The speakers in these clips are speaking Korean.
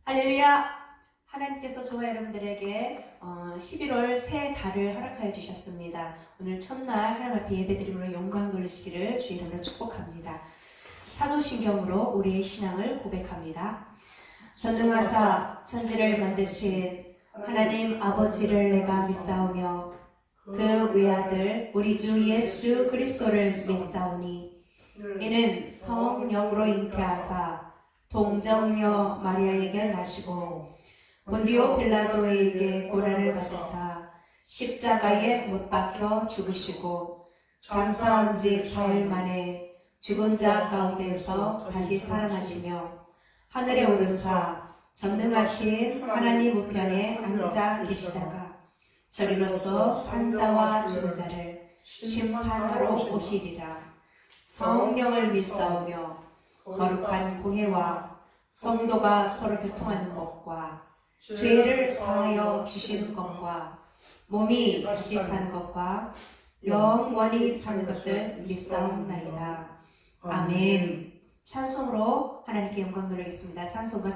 할렐루야! 하나님께서 저와 여러분들에게 11월 새 달을 허락하여 주셨습니다. 오늘 첫날 하나님 앞에 예배드림으로 영광 돌리시기를 주 이름으로 축복합니다. 사도신경으로 우리의 신앙을 고백합니다. 전능하사 천지를 만드신 하나님 아버지를 내가 믿사오며 그 외아들 우리 주 예수 그리스도를 믿사오니 이는 성령으로 잉태하사 동정녀 마리아에게 나시고 본디오 빌라도에게 고난을 받으사 십자가에 못 박혀 죽으시고 장사한 지 사흘 만에 죽은 자 가운데서 다시 살아나시며 하늘에 오르사 전능하신 하나님 우편에 앉아 계시다가 저리로서 산자와 죽은 자를 심판하러 오시리라. 성령을 믿사오며 거룩한 공회와 성도가 서로 교통하는 것과 죄를 사하여 주시는 것과 몸이 다시 사는 것과 영원히 사는 것을 믿사옵나이다. 아멘. 찬송으로 하나님께 영광 돌리겠습니다. 찬송가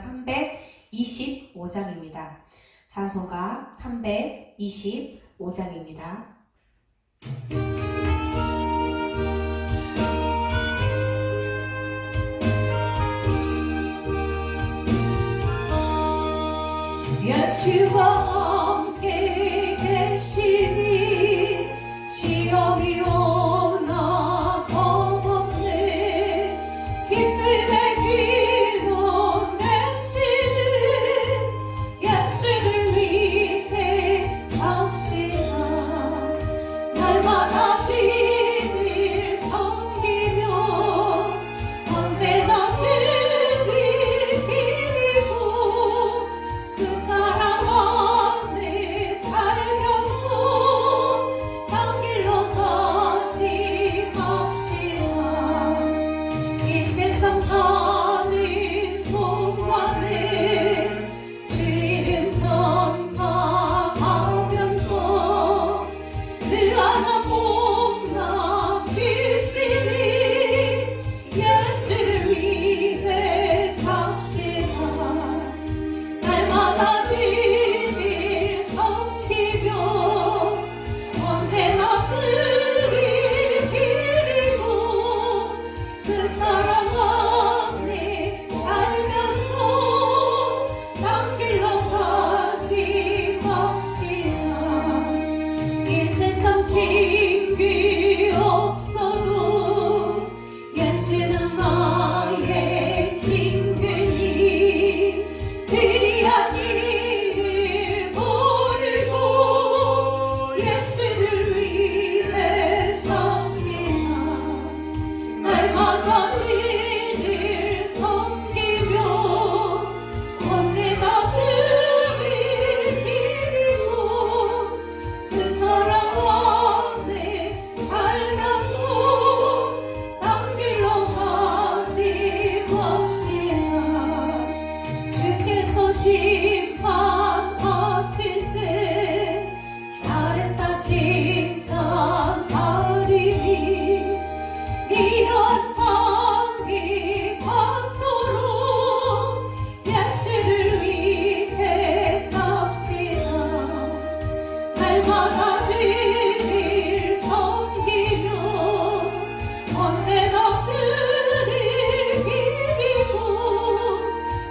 325장입니다. 찬송가 325장입니다. 예수와 함께 계시니 시험이 오나 겁없네. 기쁨의 기도 내시는 예수를 위해 삽시다. 날마다 주를 섬기며 언제나 주를 기리고 그 사랑 안에 살면서 단 길로 가지 맙시다. 이 세상 사는 동안에 주 이름 전파하면서 그 하나 복나 주시니 예수를 위해 삽시다. 날마다 주를 섬기며 언제나 주를 기리고 그 사랑 안에 살면서 단 길로 가지 맙시다. 이 세상 징계 없어도 예수는 나의 징계니 그리한 일을 모르고 예수를 위해 삽시다. 날마다 주를 섬기며 언제나 주를 기리고 그 사랑 안에 살면서 단 길로 가지 맙시다. 주께서 심판하실 때 잘했다 칭찬하리니 이런 상이 받도록 예수를 위해 삽시다. 날마다 주를 섬기며 언제나 주를 기리고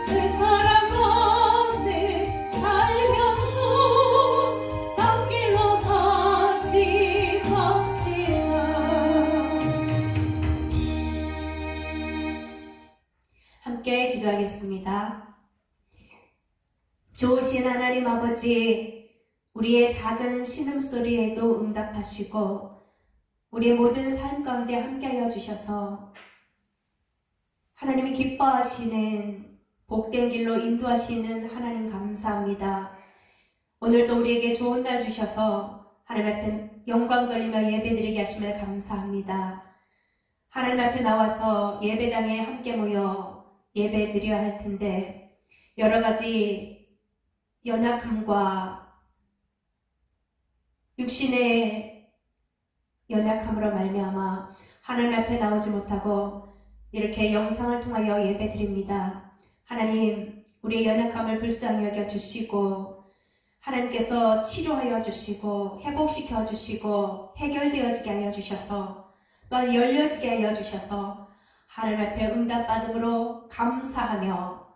그 사랑 안에 살면서 단 길로 가지 맙시다. 함께 기도하겠습니다. 좋으신 하나님 아버지, 우리의 작은 신음소리에도 응답하시고 우리의 모든 삶 가운데 함께하여 주셔서 하나님이 기뻐하시는 복된 길로 인도하시는 하나님 감사합니다. 오늘도 우리에게 좋은 날 주셔서 하나님 앞에 영광 돌리며 예배드리게 하심을 감사합니다. 하나님 앞에 나와서 예배당에 함께 모여 예배드려야 할 텐데 여러 가지 연약함과 육신의 연약함으로 말미암아 하나님 앞에 나오지 못하고 이렇게 영상을 통하여 예배드립니다. 하나님, 우리의 연약함을 불쌍히 여겨주시고 하나님께서 치료하여 주시고 회복시켜 주시고 해결되어지게 하여 주셔서 또한 열려지게 하여 주셔서 하나님 앞에 응답받음으로 감사하며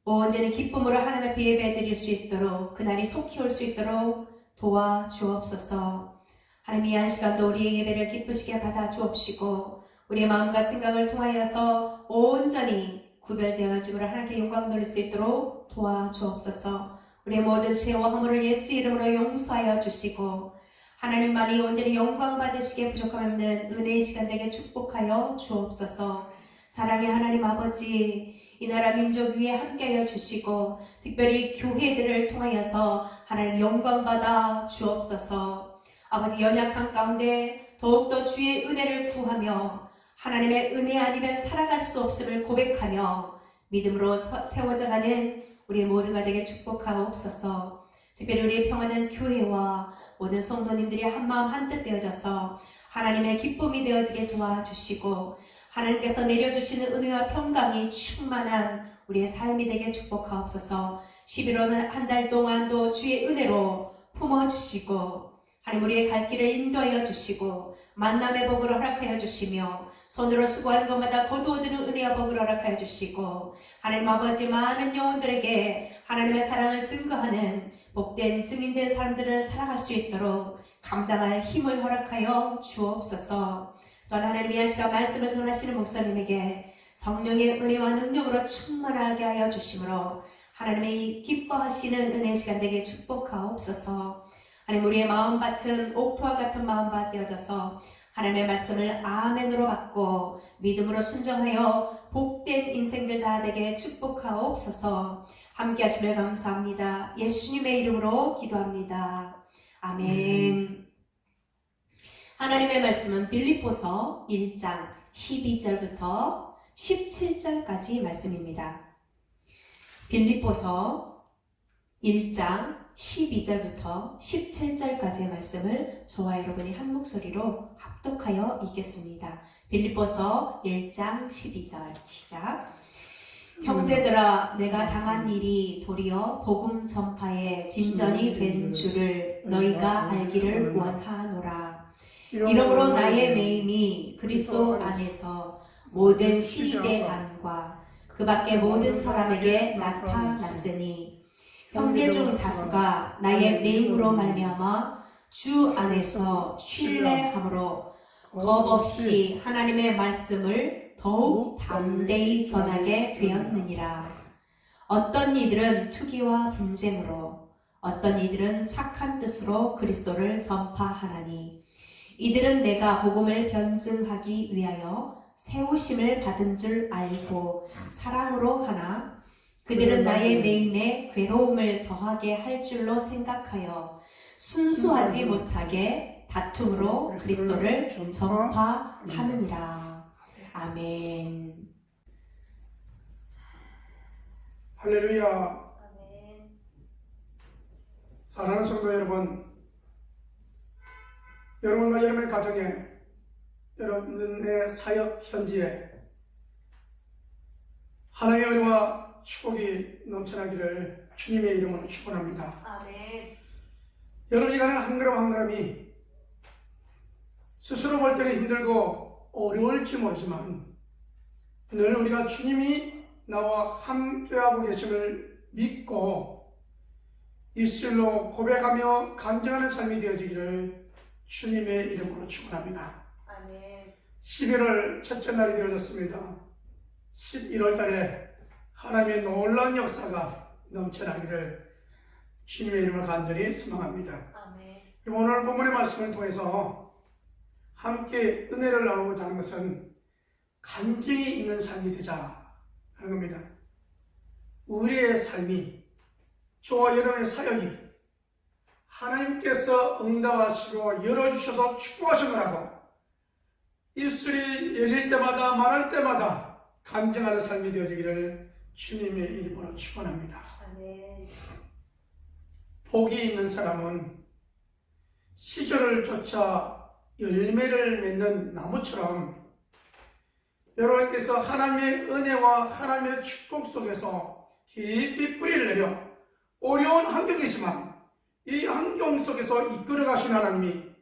온전히 기쁨으로 하나님 앞에 예배드릴 수 있도록 그날이 속히 올 수 있도록 도와주옵소서. 하나님, 이 한 시간도 우리의 예배를 기쁘시게 받아 주옵시고 우리의 마음과 생각을 통하여서 온전히 구별되어지므로 하나님께 영광 돌릴 수 있도록 도와주옵소서. 우리의 모든 죄와 허물을 예수 이름으로 용서하여 주시고 하나님만이 온전히 영광 받으시기에 부족함 없는 은혜의 시간 되게 축복하여 주옵소서. 사랑의 하나님 아버지, 이 나라 민족 위에 함께하여 주시고 특별히 교회들을 통하여서 하나님 영광 받아 주옵소서. 아버지, 연약한 가운데 더욱더 주의 은혜를 구하며 하나님의 은혜 아니면 살아갈 수 없음을 고백하며 믿음으로 세워져가는 우리 모두가 되게 축복하옵소서. 특별히 우리의 평안한 교회와 모든 성도님들이 한마음 한뜻 되어져서 하나님의 기쁨이 되어지게 도와주시고 하나님께서 내려주시는 은혜와 평강이 충만한 우리의 삶이 되게 축복하옵소서. 11월 한 달 동안도 주의 은혜로 품어주시고 하나님 우리의 갈 길을 인도하여 주시고 만남의 복을 허락하여 주시며 손으로 수고하는 것마다 거두어드는 은혜와 복을 허락하여 주시고 하나님 아버지, 많은 영혼들에게 하나님의 사랑을 증거하는 복된 증인된 사람들을 살아갈 수 있도록 감당할 힘을 허락하여 주옵소서. 또한 하나님, 이 시간 말씀을 전하시는 목사님에게 성령의 은혜와 능력으로 충만하게 하여 주심으로 하나님의 기뻐하시는 은혜 시간 되게 축복하옵소서. 하나님, 우리의 마음밭은 옥토와 같은 마음밭 되어져서 하나님의 말씀을 아멘으로 받고 믿음으로 순종하여 복된 인생들 다 되게 축복하옵소서. 함께 하시며 감사합니다. 예수님의 이름으로 기도합니다. 아멘. 하나님의 말씀은 빌립보서 1장 12절부터 17절까지 말씀입니다. 빌립보서 1장 12절부터 17절까지의 말씀을 저와 여러분이 한 목소리로 합독하여 읽겠습니다. 빌립보서 1장 12절 시작. 형제들아, 내가 당한 일이 도리어 복음 전파에 진전이 된 줄을 너희가 알기를 원하노라. 이러므로 나의 매임이 그리스도 안에서 모든 시리대 안과 그 밖의 모든 사람에게 나타났으니 형제 중 다수가 나의 매임으로 말미암아 주 안에서 신뢰함으로 겁없이 하나님의 말씀을 더욱 담대히 전하게 되었느니라. 어떤 이들은 투기와 분쟁으로, 어떤 이들은 착한 뜻으로 그리스도를 전파하나니 이들은 내가 복음을 변증하기 위하여 세우심을 받은 줄 알고 사랑으로 하나 그들은 나의 매임에 괴로움을 더하게 할 줄로 생각하여 순수하지 못하게 다툼으로 그리스도를 전파하느니라. 아멘. 할렐루야. 아멘. 사랑하는 성도 여러분, 여러분과 여러분의 가정에, 여러분의 사역 현지에 하나님의 은혜와 축복이 넘쳐나기를 주님의 이름으로 축원합니다. 아멘. 여러분이 가는 한 걸음 한 걸음이 스스로 볼 때는 힘들고 어려울지 모르지만 늘 우리가 주님이 나와 함께하고 계심을 믿고 입술로 고백하며 간증하는 삶이 되어지기를 주님의 이름으로 축원합니다. 아멘. 11월 첫째 날이 되어졌습니다. 11월 달에 하나님의 놀라운 역사가 넘쳐나기를 주님의 이름으로 간절히 소망합니다. 아멘. 오늘 본문의 말씀을 통해서 함께 은혜를 나누고자 하는 것은 간증이 있는 삶이 되자 하는 겁니다. 우리의 삶이, 저와 여러분의 사역이 하나님께서 응답하시고 열어주셔서 축복하시느라고 입술이 열릴 때마다 말할 때마다 간증하는 삶이 되어지기를 주님의 이름으로 축원합니다. 아멘. 복이 있는 사람은 시절을 쫓아 열매를 맺는 나무처럼 여러분께서 하나님의 은혜와 하나님의 축복 속에서 깊이 뿌리를 내려 어려운 환경이지만 이 환경 속에서 이끌어 가시는 하나님이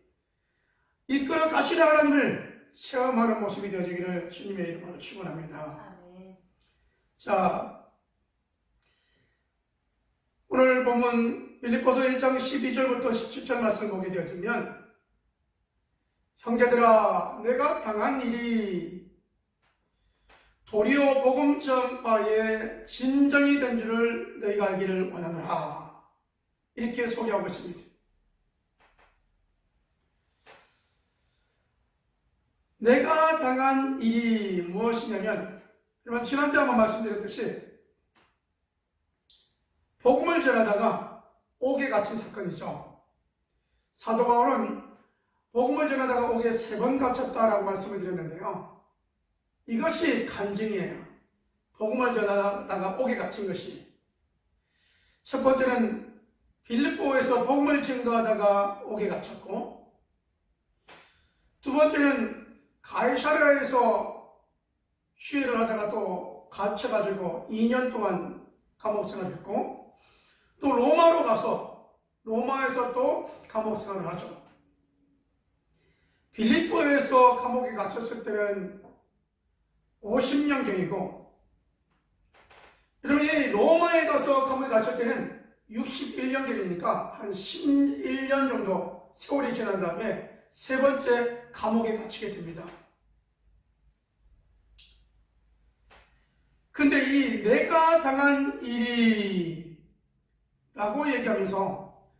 이끌어 가시는 하나님을 체험하는 모습이 되어지기를 주님의 이름으로 축원합니다. 아멘. 자, 오늘 본문 빌립보서 1장 12절부터 17절 말씀 보게 되어지면 형제들아 내가 당한 일이 도리어 복음 전파의 진정이 된 줄을 너희가 알기를 원하노라 이렇게 소개하고 있습니다. 내가 당한 일이 무엇이냐면 여러분 지난주에 한번 말씀드렸듯이 복음을 전하다가 옥에 갇힌 사건이죠. 사도 바울은 복음을 전하다가 옥에 3번 갇혔다라고 말씀을 드렸는데요. 이것이 간증이에요. 복음을 전하다가 옥에 갇힌 것이. 첫 번째는 빌립보에서 복음을 증거하다가 옥에 갇혔고, 두 번째는 가이사랴에서 취해를 하다가 또 갇혀가지고 2년 동안 감옥 생활했고, 또 로마로 가서 로마에서 또 감옥 생활을 하죠. 빌립보에서 감옥에 갇혔을 때는 50년경이고, 여러분 이 로마에 가서 감옥에 갇혔을 때는 61년경이니까 한 11년 정도 세월이 지난 다음에 세 번째 감옥에 갇히게 됩니다. 근데 이 내가 당한 일이 라고 얘기하면서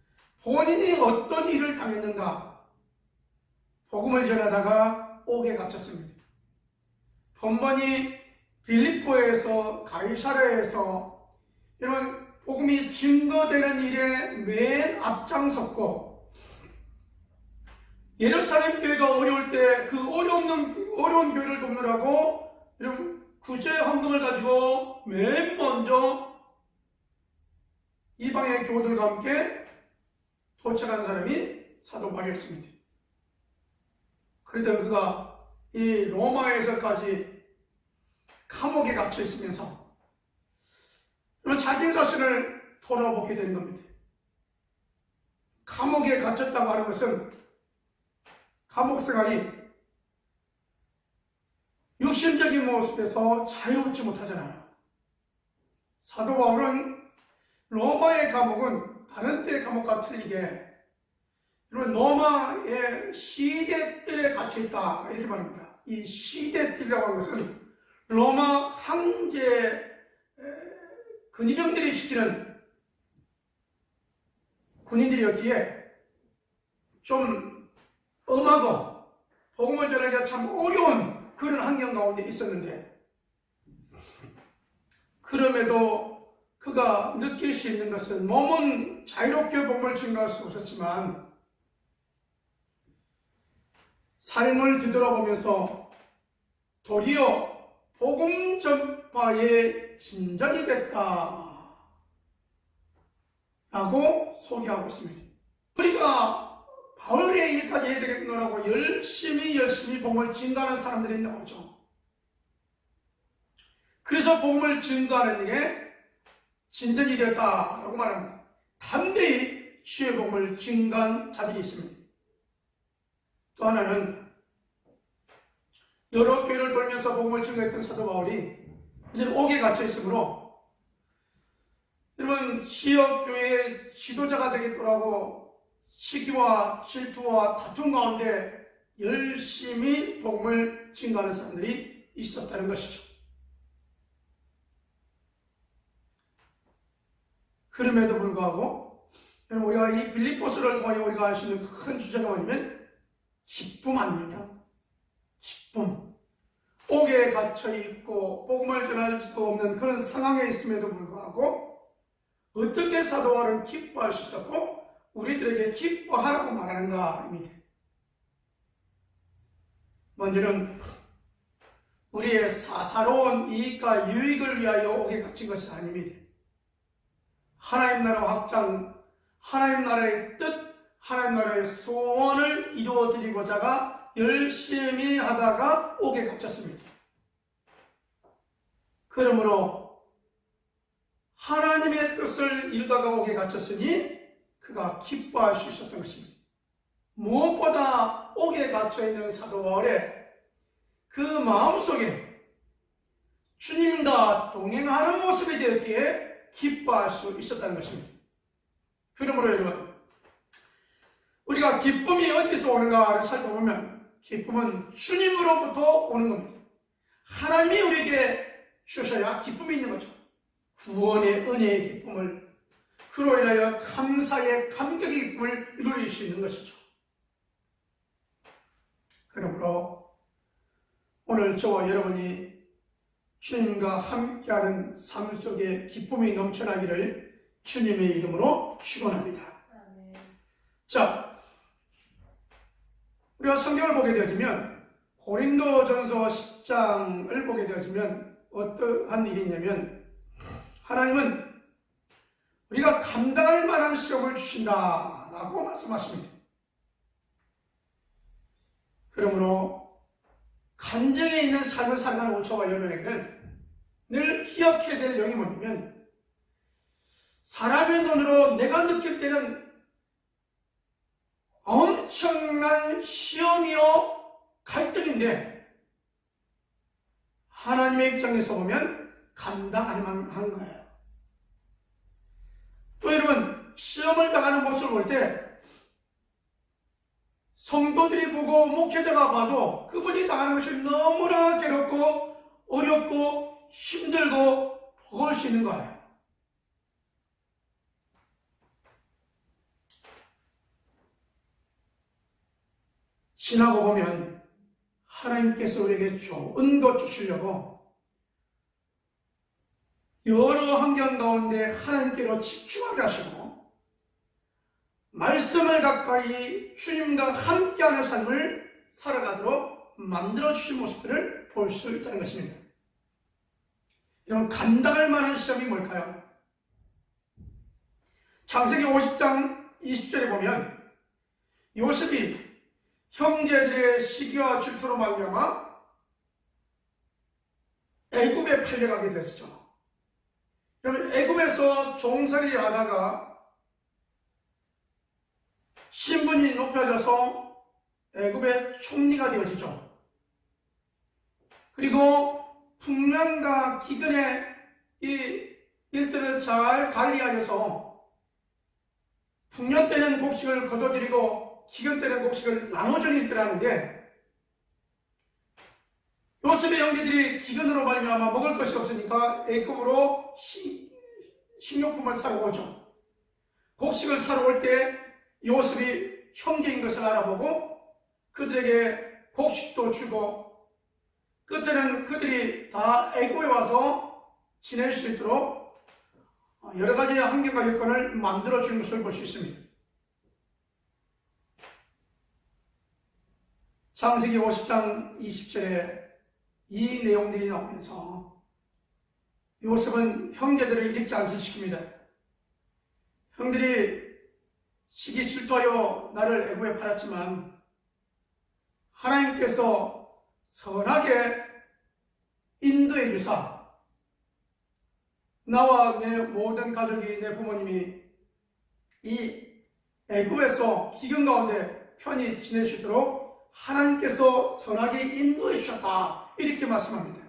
본인이 어떤 일을 당했는가, 복음을 전하다가 옥에 갇혔습니다. 번번이 빌립보에서 가이사랴에서 이런 복음이 증거되는 일에 맨 앞장섰고, 예루살렘 교회가 어려울 때 그 어려운 교회를 돕느라고 이런 구제 헌금을 가지고 맨 먼저 이방의 교우들과 함께 도착한 사람이 사도 바울이었습니다. 그런데 그가 이 로마에서까지 감옥에 갇혀 있으면서 자기 자신을 돌아보게 되는 겁니다. 감옥에 갇혔다고 하는 것은 감옥 생활이 육신적인 모습에서 자유롭지 못하잖아요. 사도 바울은 로마의 감옥은 다른 때의 감옥과 틀리게 로마의 시대들에 갇혀있다 이렇게 말합니다. 이 시대들이라고 하는 것은 로마 황제 근위병들이 지키는 군인들이었기에 좀 엄하고 복음을 전하기가 참 어려운 그런 환경 가운데 있었는데, 그럼에도 그가 느낄 수 있는 것은 몸은 자유롭게 복음을 증거할 수 없었지만 삶을 뒤돌아보면서 도리어 복음 전파의 진전이 됐다 라고 소개하고 있습니다. 우리가 바울의 일까지 해야 되겠노라고 열심히 복음을 증거하는 사람들이 나오죠. 그래서 복음을 증거하는 일에 진전이 되었다라고 말합니다. 담대히 주의 복음을 증거한 자들이 있습니다. 또 하나는 여러 교회를 돌면서 복음을 증거했던 사도 바울이 이제 옥에 갇혀 있으므로 여러분 지역 교회의 지도자가 되겠더라고 시기와 질투와 다툼 가운데 열심히 복음을 증거하는 사람들이 있었다는 것이죠. 그럼에도 불구하고 여러분 우리가 이 빌립보서를 통하여 우리가 알 수 있는 큰 주제가 뭐냐면 기쁨 아닙니까? 기쁨. 옥에 갇혀있고 복음을 전할 수도 없는 그런 상황에 있음에도 불구하고 어떻게 사도 바울은 기뻐할 수 있었고 우리들에게 기뻐하라고 말하는가입니다. 먼저는 우리의 사사로운 이익과 유익을 위하여 옥에 갇힌 것이 아닙니다. 하나님 나라 확장, 하나님 나라의 뜻, 하나님 나라의 소원을 이루어드리고자가 열심히 하다가 옥에 갇혔습니다. 그러므로 하나님의 뜻을 이루다가 옥에 갇혔으니 그가 기뻐할 수 있었던 것입니다. 무엇보다 옥에 갇혀있는 사도 바울의 그 마음속에 주님과 동행하는 모습이 되었기에 기뻐할 수 있었다는 것입니다. 그러므로 여러분, 우리가 기쁨이 어디서 오는가를 살펴보면 기쁨은 주님으로부터 오는 겁니다. 하나님이 우리에게 주셔야 기쁨이 있는 거죠. 구원의 은혜의 기쁨을, 그로 인하여 감사의 감격의 기쁨을 누릴 수 있는 것이죠. 그러므로 오늘 저와 여러분이 주님과 함께하는 삶 속에 기쁨이 넘쳐나기를 주님의 이름으로 축원합니다. 자, 우리가 성경을 보게 되어지면 고린도전서 10장을 보게 되어지면 어떠한 일이냐면 하나님은 우리가 감당할 만한 시험을 주신다라고 말씀하십니다. 그러므로 간증에 있는 삶을 살아가는 저와 여러분에게는 늘 기억해야 될 내용이 뭐냐면 사람의 눈으로 내가 느낄 때는 엄청난 시험이요 갈등인데 하나님의 입장에서 보면 감당할 만한 거예요. 또 여러분, 시험을 당하는 모습을 볼 때 성도들이 보고 목회자가 봐도 그분이 당하는 것이 너무나 괴롭고 어렵고 힘들고 버거울 수 있는 거예요. 지나고 보면 하나님께서 우리에게 좋은 것 주시려고 여러 환경 가운데 하나님께로 집중하게 하시고 말씀을 가까이 주님과 함께하는 삶을 살아가도록 만들어주신 모습들을 볼 수 있다는 것입니다. 이런 감당할 만한 시험이 뭘까요? 창세기 50장 20절에 보면 요셉이 형제들의 시기와 질투로 말미암아 애굽에 팔려가게 되었죠. 그러면 애굽에서 종살이 하다가 신분이 높여져서 애굽의 총리가 되어지죠. 그리고 풍년과 기근의 이 일들을 잘 관리하여서 풍년 때는 곡식을 거둬들이고 기근 때는 곡식을 나눠주는 일들을 하는데 요셉의 형제들이 기근으로 말미암아 먹을 것이 없으니까 애굽으로 식료품을 사러 오죠. 곡식을 사러 올 때 요셉이 형제인 것을 알아보고 그들에게 곡식도 주고 끝에는 그들이 다 애굽에 와서 지낼 수 있도록 여러 가지의 환경과 여건을 만들어주는 것을 볼 수 있습니다. 창세기 50장 20절에 이 내용들이 나오면서 요셉은 형제들을 이렇게 안심시킵니다. 형들이 시기 질투하여 나를 애굽에 팔았지만 하나님께서 선하게 인도해 주사 나와 내 모든 가족이 내 부모님이 이 애굽에서 기근 가운데 편히 지낼 수 있도록 하나님께서 선하게 인도해 주셨다 이렇게 말씀합니다.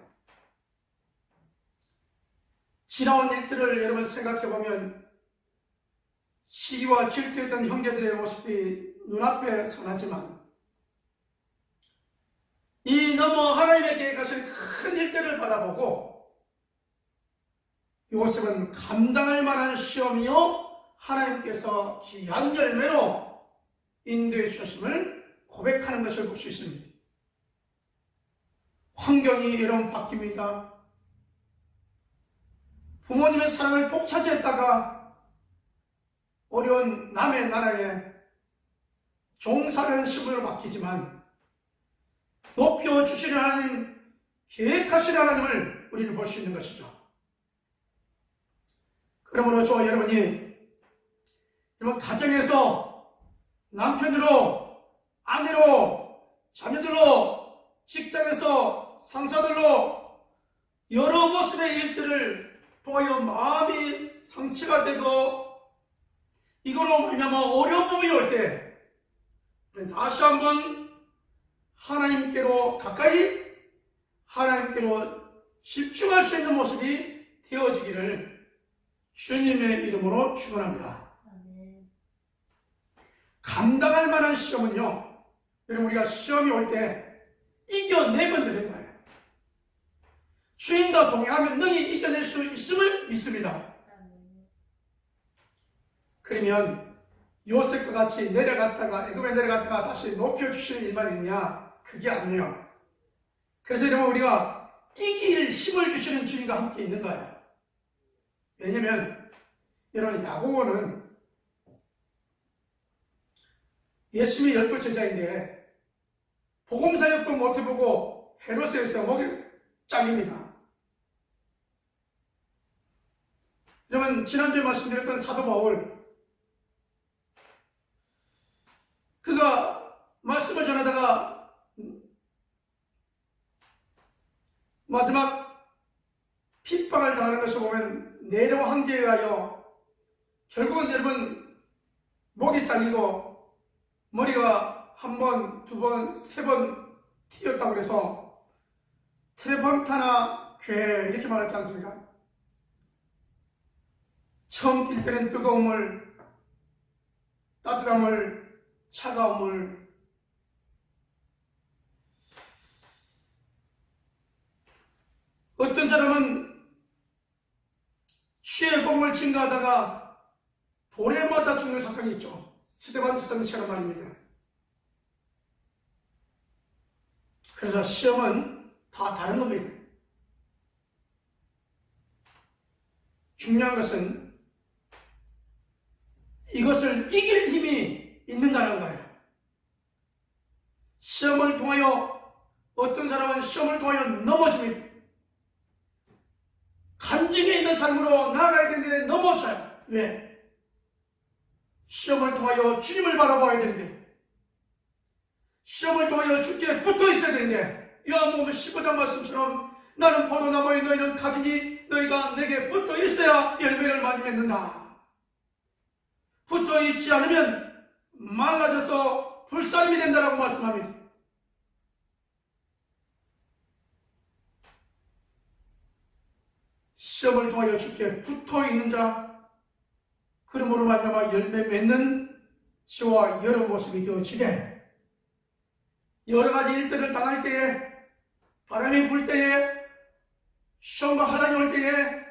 지나온 일들을 여러분 생각해보면 시기와 질투했던 형제들의 모습이 눈앞에 선하지만 이 너무 하나님의 계획하신 큰 일들을 바라보고 요셉은 감당할 만한 시험이요 하나님께서 귀한 열매로 인도해 주셨음을 고백하는 것을 볼 수 있습니다. 환경이 여러분 바뀝니다. 부모님의 사랑을 독차지했다가 어려운 남의 나라에 종사하는 신분을 맡기지만 높여주시는 하나님, 계획하시는 하나님을 우리는 볼 수 있는 것이죠. 그러므로 저와 여러분이 이번 가정에서 남편으로, 아내로, 자녀들로, 직장에서 상사들로 여러 모습의 일들을 통하여 마음이 상처가 되고 이걸로 말미암아 어려운 부분이 올 때 다시 한번 하나님께로 가까이 하나님께로 집중할 수 있는 모습이 되어지기를 주님의 이름으로 축원합니다. 감당할 만한 시험은요, 여러분 우리가 시험이 올 때 이겨내면 되는 거예요. 주님과 동행하면 능히 이겨낼 수 있음을 믿습니다. 그러면 요셉과 같이 내려갔다가 애굽에 내려갔다가 다시 높여주시는 일만 있냐? 그게 아니에요. 그래서 여러분 우리가 이길 힘을 주시는 주님과 함께 있는 거예요. 왜냐면 여러분 야고보는 예수님의 12 제자인데 복음사역도 못해보고 헤롯에서 목이 잘립니다. 여러분 지난주에 말씀드렸던 사도 바울, 그가 말씀을 전하다가 마지막 핍박을 당하는 것을 보면 네로 황제에 의하여 결국은 여러분 목이 잘리고 머리가 한 번, 두 번, 세 번 튀었다고 해서 트레폰타나 괴 이렇게 말하지 않습니까? 처음 뛸 때는 뜨거운 물, 따뜻한 물, 차가운 물. 어떤 사람은 취해 복음을 증가하다가 돌에 맞아 죽는 사건이 있죠. 스데반스처럼 말입니다. 그래서 시험은 다 다른 겁니다. 중요한 것은 이것을 이길 힘이 있는가라는 거예요. 시험을 통하여 어떤 사람은 시험을 통하여 넘어집니다. 간증에 있는 삶으로 나아가야 되는데 넘어져요. 왜? 시험을 통하여 주님을 바라봐야 되는데, 시험을 통하여 주께 붙어 있어야 되는데, 요한복음 15장 말씀처럼 나는 포도나무에 너희는 가지니 너희가 내게 붙어 있어야 열매를 많이 맺는다. 붙어 있지 않으면 말라져서 불사름이 된다라고 말씀합니다. 시험을 통하여 주께 붙어 있는 자, 그러므로 말미암아 열매 맺는 저와 여러 모습이 되어지되, 여러 가지 일들을 당할 때에, 바람이 불 때에, 시험과 하나님 올 때에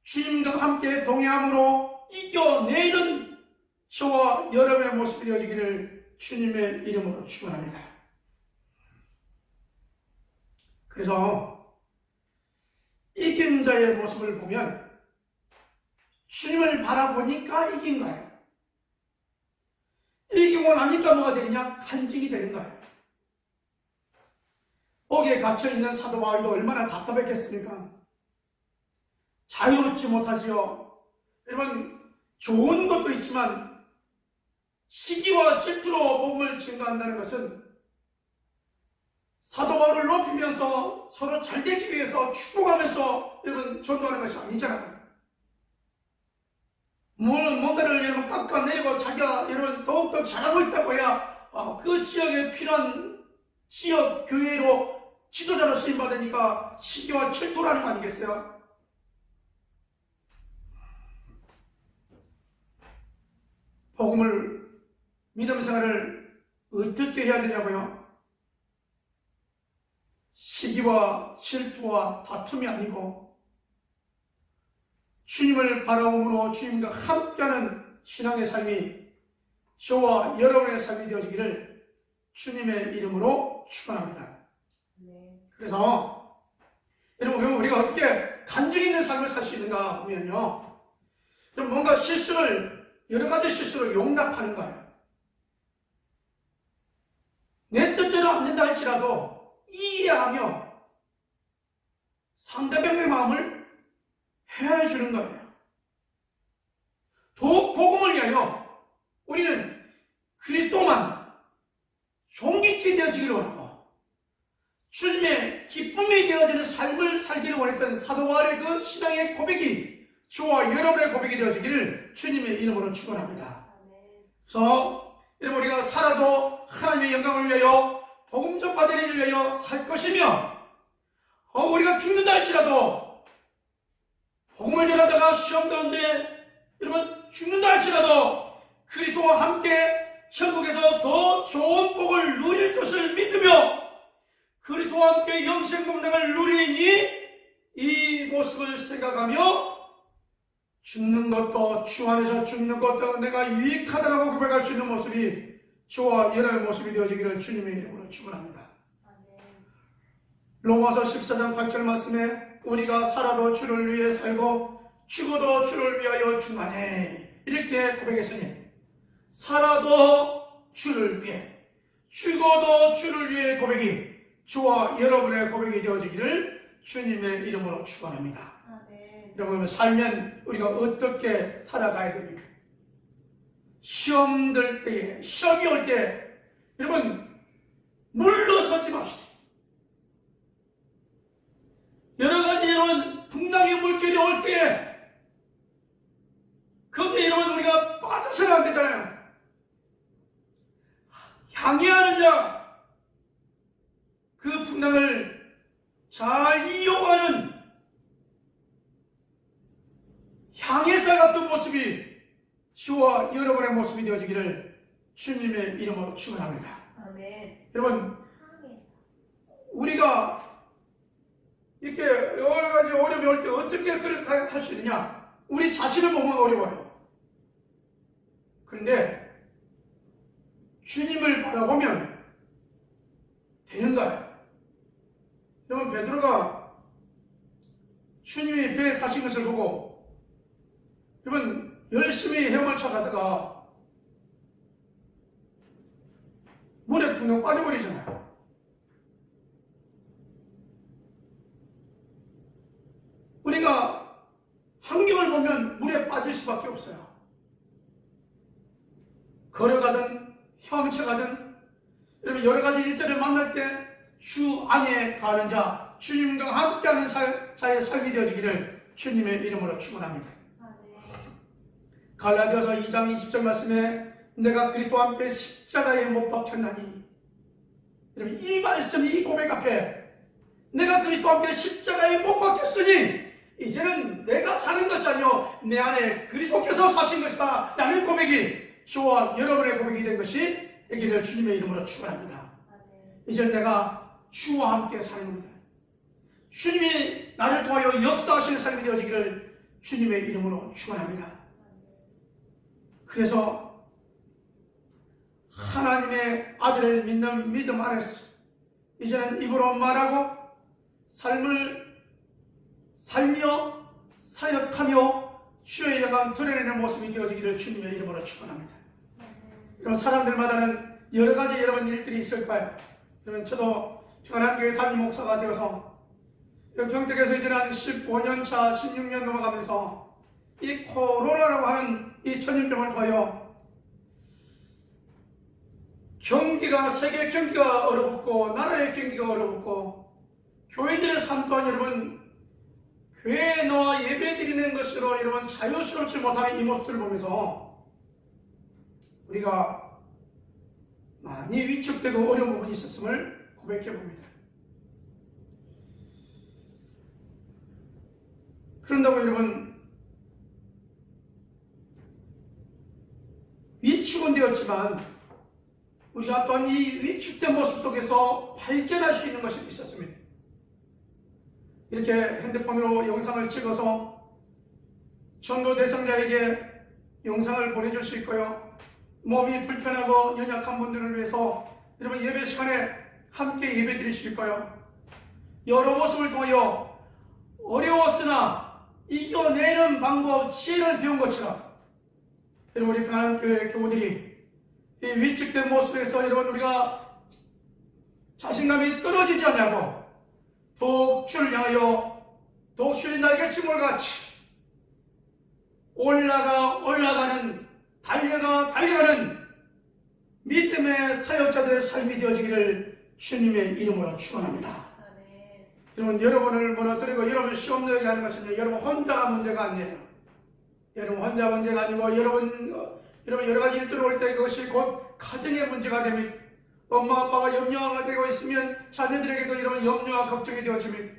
주님과 함께 동행함으로 이겨내는 저와 여러분의 모습이 되어지기를 주님의 이름으로 축원합니다. 그래서 이긴 자의 모습을 보면 주님을 바라보니까 이긴 거예요. 이기고 나니까 뭐가 되느냐? 간증이 되는 거예요. 옥에 갇혀있는 사도 바울도 얼마나 답답했겠습니까? 자유롭지 못하지요. 여러분, 좋은 것도 있지만 시기와 질투로 복음을 증거한다는 것은 사도 바울을 높이면서 서로 잘되기 위해서 축복하면서 여러분 전도하는 것이 아니잖아요. 뭔가를 여러분 깎아내리고 자기가 여러분 더욱더 잘하고 있다고 해야 그 지역에 필요한 지역 교회로 지도자로 쓰임받으니까 시기와 질투라는 거 아니겠어요? 복음을, 믿음 생활을 어떻게 해야 되냐고요? 시기와 질투와 다툼이 아니고 주님을 바라봄으로 주님과 함께하는 신앙의 삶이 저와 여러분의 삶이 되어지기를 주님의 이름으로 축원합니다. 그래서 여러분, 그럼 우리가 어떻게 간증 있는 삶을 살 수 있는가 보면요, 그럼 뭔가 여러 가지 실수를 용납하는 거예요. 내 뜻대로 안 된다 할지라도 이해하며 상대방의 마음을 헤아려 주는 거예요. 더욱 복음을 위하여 우리는 그리스도만 존귀케 되어지기를 원하고 주님의 기쁨이 되어지는 삶을 살기를 원했던 사도 바울의 그 신앙의 고백이 저와 여러분의 고백이 되어지기를 주님의 이름으로 축원합니다. 그래서 여러분 우리가 살아도 하나님의 영광을 위하여 복음 전파되는 일을 위하여 살 것이며 우리가 죽는다 할지라도 복음을 전하다가 시험 가운데 여러분 죽는다 할지라도 그리스도와 함께 천국에서 더 좋은 복을 누릴 것을 믿으며 그리스도와 함께 영생공당을 누리니 이 모습을 생각하며 죽는 것도 주 안에서 죽는 것도 내가 유익하다라고 고백할 수 있는 모습이 저와 여러분의 모습이 되어지기를 주님의 이름으로 축원합니다. 로마서 14장 8절 말씀에 우리가 살아도 주를 위해 살고 죽어도 주를 위하여 중하네 이렇게 고백했으니 살아도 주를 위해 죽어도 주를 위해 고백이 저와 여러분의 고백이 되어지기를 주님의 이름으로 축원합니다. 여러분 살면 우리가 어떻게 살아가야 됩니까? 시험 들 때에 시험이 올 때 여러분 물러서지 맙시다. 여러가지 여러분 풍랑의 물결이 올 때에 거기에 여러분 우리가 빠져서는 안 되잖아요. 항해하는 자 그 풍랑을 잘 이용하는 향해살 같은 모습이 저와 여러분의 모습이 되어지기를 주님의 이름으로 축원합니다. 아멘. 여러분 우리가 이렇게 여러 가지 어려움이 올 때 어떻게 그렇게 할 수 있느냐? 우리 자신을 보면 어려워요. 그런데 주님을 바라보면 되는 거예요. 여러분 베드로가 주님이 배에 타신 것을 보고 여러분 열심히 헤엄쳐 가다가 물에 붕 빠져버리잖아요. 우리가 환경을 보면 물에 빠질 수밖에 없어요. 걸어가든 헤엄쳐가든 여러분 여러 가지 일들을 만날 때 주 안에 가는 자 주님과 함께하는 자의 삶이 되어지기를 주님의 이름으로 축원합니다. 갈라디아서 2장 20절 말씀에 내가 그리스도와 함께 십자가에 못 박혔나니 여러분 이 말씀 이 고백 앞에 내가 그리스도와 함께 십자가에 못 박혔으니 이제는 내가 사는 것이 아니요 내 안에 그리스도께서 사신 것이다 라는 고백이 저와 여러분의 고백이 된 것이 되기를 주님의 이름으로 축원합니다. 이제 내가 주와 함께 사는 겁니다. 주님이 나를 통하여 역사하시는 삶이 되어지기를 주님의 이름으로 축원합니다. 그래서 하나님의 아들을 믿는 믿음 안에서 이제는 입으로 말하고 삶을 살며 사역하며 주의 영광 드러내는 모습이 되어지기를 주님의 이름으로 축원합니다. 여러분 사람들마다는 여러 가지 여러분 일들이 있을 거예요. 여러분 저도 평안교회 담임 목사가 되어서 평택에서 이제 한 15년 차 16년 넘어가면서 이 코로나라고 하는 이 전염병을 통하여 경기가 세계 경기가 얼어붙고 나라의 경기가 얼어붙고 교인들의 삶 또한 여러분 교회에 나와 예배 드리는 것으로 여러분 자유스럽지 못하는 이 모습들을 보면서 우리가 많이 위축되고 어려운 부분이 있었음을 고백해 봅니다. 그런다고 여러분 위축은 되었지만 우리가 또한 이 위축된 모습 속에서 발견할 수 있는 것이 있었습니다. 이렇게 핸드폰으로 영상을 찍어서 전도 대상자에게 영상을 보내줄 수 있고요. 몸이 불편하고 연약한 분들을 위해서 여러분 예배 시간에 함께 예배 드릴 수 있고요. 여러 모습을 통하여 어려웠으나 이겨내는 방법, 지혜를 배운 것처럼 여러분 우리 평안교회 교우들이 이 위축된 모습에서 여러분 우리가 자신감이 떨어지지 않냐고 더욱 주를 향하여 더욱 주의 날개침을같이 올라가는 달려가는 믿음의 사역자들의 삶이 되어지기를 주님의 이름으로 축원합니다. 여러분, 여러분을 무너뜨리고 여러분 시험 내게 하는 것은 여러분 혼자가 문제가 아니에요. 여러분 혼자 문제가 아니고 여러분 여러 가지 일 들어올 때 그것이 곧 가정의 문제가 됩니다. 엄마 아빠가 염려가 되고 있으면 자녀들에게도 여러분 염려와 걱정이 되어집니다.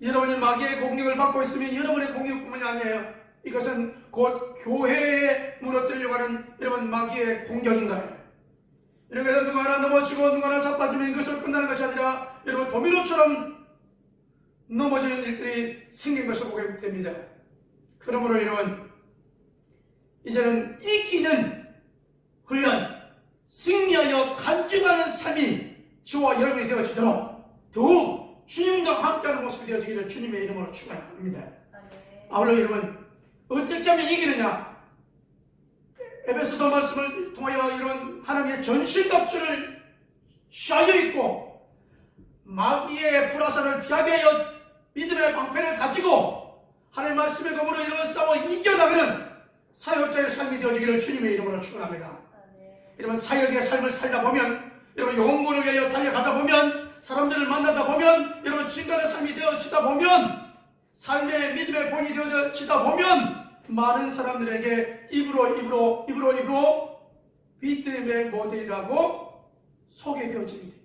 여러분이 마귀의 공격을 받고 있으면 여러분의 공격뿐만이 아니에요. 이것은 곧 교회에 무너뜨리려고 하는 여러분 마귀의 공격인 거예요. 이렇게 해서 누가 하나 넘어지고 누가 하나 자빠지면 이것으로 끝나는 것이 아니라 여러분 도미노처럼 넘어지는 일들이 생긴 것을 보게 됩니다. 그러므로 여러분, 이제는 이기는 훈련, 승리하여 간증하는 삶이 저와 여러분이 되어지도록 더욱 주님과 함께하는 모습이 되어지기를 주님의 이름으로 축원합니다. 아울러 여러분, 어떻게 하면 이기느냐? 에베소서 말씀을 통하여 여러분 하나님의 전신갑주를 샤여 입고 마귀의 불화살을 피하게 하여 믿음의 방패를 가지고 하나님의 말씀의 검으로 이런 싸워 이겨나가는 사역자의 삶이 되어지기를 주님의 이름으로 축원합니다. 여러분, 사역의 삶을 살다 보면, 여러분 영혼을 위하여 달려가다 보면, 사람들을 만나다 보면, 여러분 진간의 삶이 되어지다 보면, 삶의 믿음의 본이 되어지다 보면 많은 사람들에게 입으로 믿음의 모델이라고 소개되어집니다.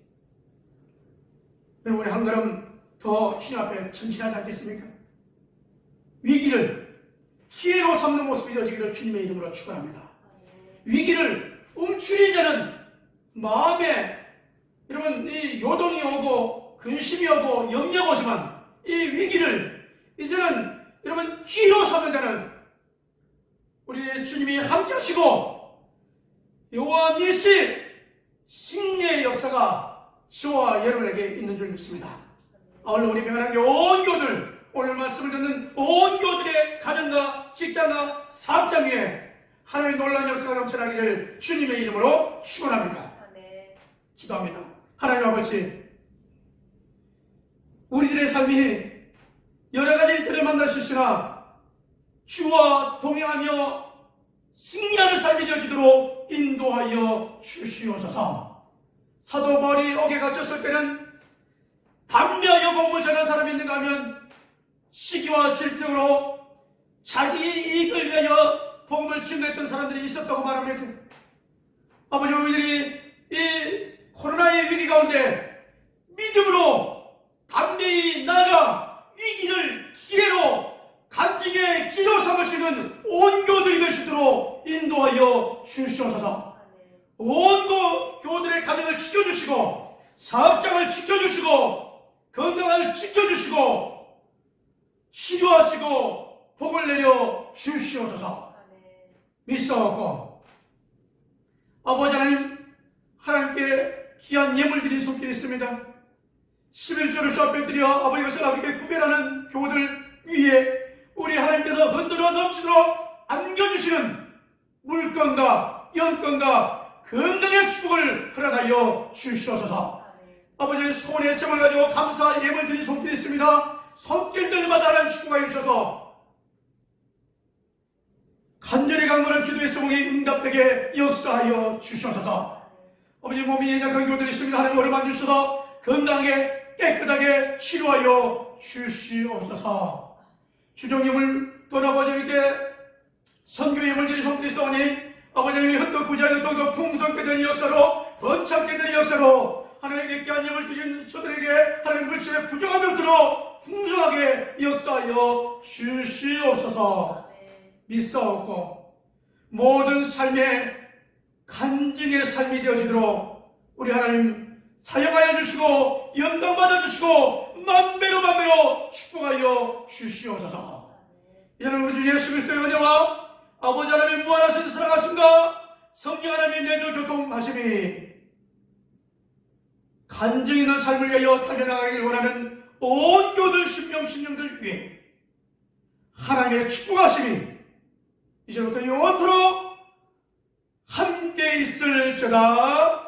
여러분, 우리 한 걸음 더 주님 앞에 전진하지 않겠습니까? 위기를 기회로 삼는 모습이 되어지기를 주님의 이름으로 축원합니다. 위기를 움츠린 자는 마음에 여러분 이 요동이 오고 근심이 오고 염려가 오지만 이 위기를 이제는 여러분 기회로 삼는 자는 우리 주님이 함께 하시고 여호와 니시 승리의 역사가 저와 여러분에게 있는 줄 믿습니다. 오늘 우리 명하는 온 교들, 오늘 말씀을 듣는 온 교들의 가정과 직장과 사업장 위에 하나님의 놀라운 역사가 넘쳐나기를 주님의 이름으로 축원합니다. 기도합니다. 하나님 아버지, 우리들의 삶이 여러 가지 일들을 만날 수 있으나 주와 동행하며 승리하는 삶이 되어지도록 인도하여 주시옵소서. 사도 바울이 옥에 갇혔을 때는 담대하여 복음을 전한 사람이 있는가 하면 시기와 질투로 자기 이익을 위하여 복음을 증거했던 사람들이 있었다고 말합니다. 아버지, 우리들이 이 코로나의 위기 가운데 믿음으로 담대히 나아가 위기를 기회로 간증의 기로 삼으시는 온 교들이 되시도록 인도하여 주시옵소서. 온 교들의 가정을 지켜주시고 사업장을 지켜주시고 건강을 지켜주시고 치료하시고 복을 내려 주시옵소서. 믿사옵고 아버지 하나님, 하나님께 귀한 예물들이 손길이 있습니다. 11조를 주 앞에 드려 아버지 것을 아버지께 구별하는 교들 위에 우리 하나님께서 흔들어 넘치도록 안겨주시는 물건과 영건과 건강의 축복을 허락하여 주시옵소서. 아버지의 소원의 점을 가지고 감사 예물들이 손길이 있습니다. 손길들마다 하나님 축복하여 주셔서 간절히 강건한 기도의 제목이 응답되게 역사하여 주시옵소서. 아버지, 몸이 연약한 교들이 있습니다. 하나님 오래 주셔서 건강하게 깨끗하게 치료하여 주시옵소서. 주정님을 또는 아버지에게 선교 예물들이 손길이 있사오니 아버지님이 흩도 구자여 더욱더 풍성케 되는 역사로 번창케 되는 역사로 하나님께 귀한 예물 드린 저들에게 하나님 물질의 부족함이 없도록 풍성하게 역사하여 주시옵소서. 믿사옵고 모든 삶의 간증의 삶이 되어지도록 우리 하나님 사용하여 주시고 영광 받아주시고 만배로 축복하여 주시옵소서. 이제는 우리 주 예수 그리스도의 은혜와 아버지 하나님의 무한하신 사랑하심과 성령 하나님의 내조 교통하심이 간증 있는 삶을 위하여 달려나가길 원하는 온 교들 신령들 위해 하나님의 축복하심이 이제부터 영원토록 함께 있을지어다.